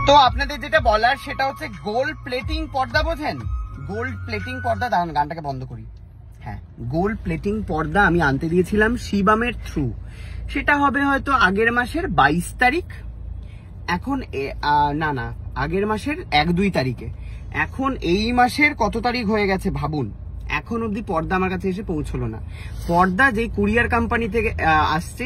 তো আপনাদের যেটা বলার সেটা হচ্ছে গোল্ড প্লেটিং পর্দা বোঝেন? গোল্ড প্লেটিং পর্দা, দাঁড়ান গানটাকে বন্ধ করি। হ্যাঁ, গোল্ড প্লেটিং পর্দা আমি আনতে দিয়েছিলাম শিবামের থ্রু। সেটা হবে হয়তো আগের মাসের 22 তারিখ। এখন না আগের মাসের 1-2 তারিখে। এখন এই মাসের কত তারিখ হয়ে গেছে ভাবুন, এখন অবধি পর্দা আমার কাছে এসে পৌঁছলো না। পর্দা যে কুরিয়ার কোম্পানি থেকে আসছে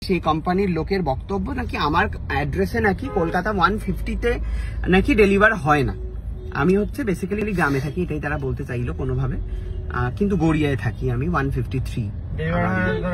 সেই কোম্পানির লোকের বক্তব্য নাকি আমার অ্যাড্রেসে নাকি কলকাতা 150-তে নাকি ডেলিভার হয় না। আমি হচ্ছে বেসিক্যালি গ্রামে থাকি, এটাই তারা বলতে চাইলো কোনোভাবে, কিন্তু গড়িয়ায় থাকি আমি 153।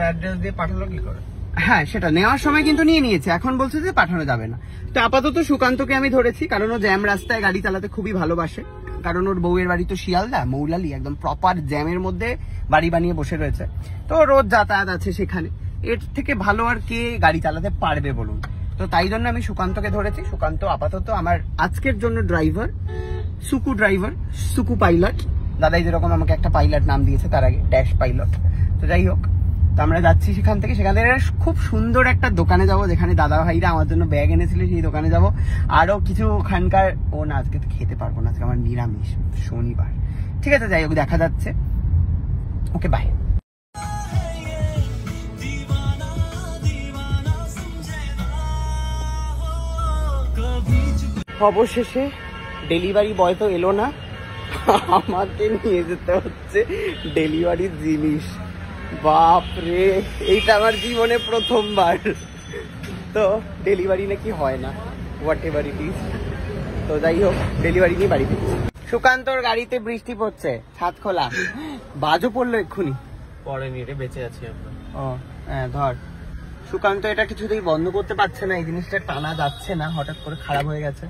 অ্যাড্রেস দিয়ে পাঠালো কি করে? হ্যাঁ, সেটা নেওয়ার সময় কিন্তু নিয়ে নিয়েছে, এখন বলছে যে পাঠানো যাবে না। তো আপাতত সুকান্তকে আমি ধরেছি, কারণ ও জ্যাম রাস্তায় গাড়ি চালাতে খুবই ভালোবাসে। কারণ ওর বউয়ের বাড়ি তো শিয়ালদা, মৌলালি, একদম প্রপার জ্যামের মধ্যে বাড়ি বানিয়ে বসে রয়েছে। তো রোজ যাতায়াত আছে সেখানে, এর থেকে ভালো আর কে গাড়ি চালাতে পারবে বলুন? তো তাই জন্য আমি সুকান্তকে ধরেছি। সুকান্ত আপাতত আমার আজকের জন্য ড্রাইভার, সুকু পাইলট। দাদাই যেরকম আমাকে একটা পাইলট নাম দিয়েছে তার আগে, ড্যাশ পাইলট। তো যাই হোক, তো আমরা যাচ্ছি সেখান থেকে খুব সুন্দর একটা দোকানে যাব, যেখানে দাদা ভাইরা আমার জন্য ব্যাগ এনেছিল, সেই দোকানে যাব। আরো কিছু ওখানকার, না আজকে তো খেতে পারবো না, আজকে আমার নিরামিষ, শনিবার। ঠিক আছে, যাই হোক, দেখা যাচ্ছে। ওকে, বাই। অবশেষে ডেলিভারি বয় তো এলো না, আমাকে নিয়ে যেতে হচ্ছে ডেলিভারির জিনিস। বাপরে, এইটা আমার জীবনে প্রথমবার। তো ডেলিভারি নাকি হয় না, হোয়াট এভার ইট ইজ। তো যাই হোক, ডেলিভারি নিয়ে বাড়ি ফিরছি। সুকান্তর গাড়িতে বৃষ্টি পড়ছে, ছাদ খোলা, বাজও পড়লো এক্ষুনি। পড়েনি, এটা বেঁচে আছি আমরা। ও হ্যাঁ, ধর। সুকান্ত এটা কিছুতেই বন্ধ করতে পারছে না, এই জিনিসটা টানা যাচ্ছে না, হঠাৎ করে খারাপ হয়ে গেছে।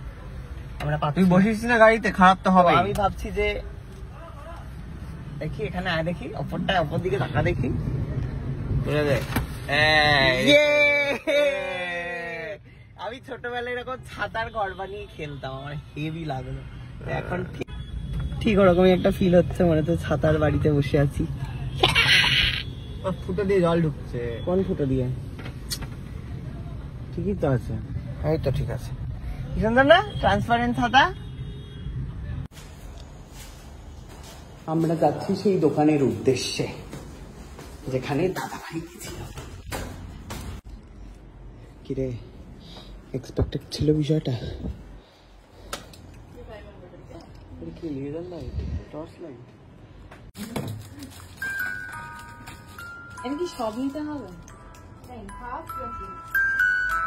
আমরা তুই বসিস না গাড়িতে, খারাপ তো হবে। আমি ভাবছি যে দেখি এখানে আয়, দেখি অপর দিকে টাকা দেখি। আমি ছোটবেলায় এরকম ছাতার ঘর বানিয়ে খেলতাম, আমার হেভি লাগলো। এখন ঠিক ওরকমই একটা ফিল হচ্ছে, মনে তো ছাতার বাড়িতে বসে আছি। ফুটো দিয়ে জল ঢুকছে। কোন ফুটো দিয়ে? ঠিকই তো আছে, এই তো ঠিক আছে। কি সুন্দর না ট্রান্সপারেন্ট ছাতা। আমরা যাচ্ছি সেই দোকানের উদ্দেশ্যে যেখানে দাদা ভাই ছিল। কিরে, এক্সপেক্টেড ছিল বিষয়টা? কি লিডার লাইট, টর্চ লাইট, এটা কি সব নিতে হবে?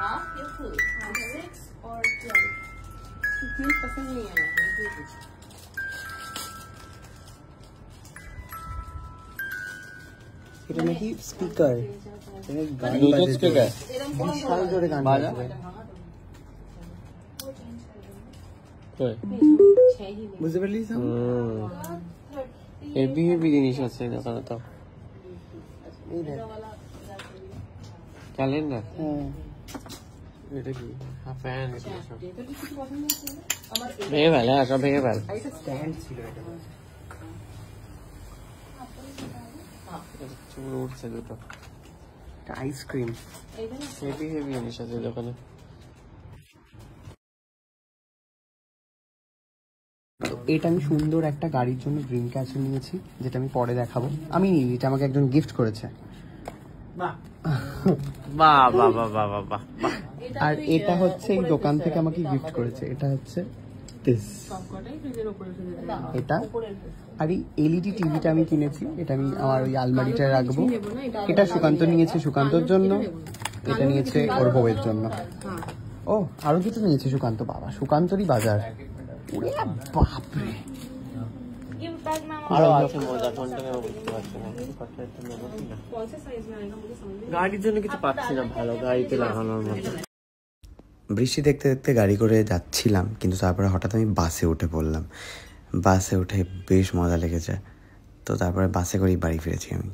Half your food. 6 or 12. 15% নিয়ে নেবেন। এটা নাকি স্পিকার, বিশাল জোরে গান বাজবে। বুঝতে পারলি? হেভি হেভি জিনিস আছে দোকানে। তো ক্যালেন্ডার, এটা কি ফ্যান, ভেঙে ফেল, হ্যাঁ সব ভেঙে ফেল। স্ট্যান্ড ছিল এটা, চুল উঠছে দুটো। আইসক্রিম, হেভি হেভি জিনিস আছে দোকানে। এটা আমি সুন্দর একটা গাড়ির জন্য ড্রিম ক্যাচার নিয়েছি, যেটা আমি পরে দেখাবো। আমি নিই, এটা আমাকে একজন গিফট করেছে। আর এটা হচ্ছে এই দোকান থেকে আমাকে গিফট করেছে, এটা হচ্ছে এটা। আর এই এলইডি টিভিটা আমি কিনেছি, এটা আমি আমার ওই আলমারিটা রাখবো। এটা সুকান্ত নিয়েছে সুকান্তর জন্য, এটা নিয়েছে ওর বউয়ের জন্য। ও আরো কিছু নিয়েছে সুকান্ত, বাবা সুকান্তরই বাজার। বাপরে, গাড়ির জন্য কিছু পাচ্ছি না ভালো, গাড়িতে লাগানোর মতো। বৃষ্টি দেখতে দেখতে গাড়ি করে যাচ্ছিলাম, কিন্তু তারপরে হঠাৎ আমি বাসে উঠে পড়লাম। বাসে উঠে বেশ মজা লেগেছে, তো তারপরে বাসে করেই বাড়ি ফিরেছি আমি।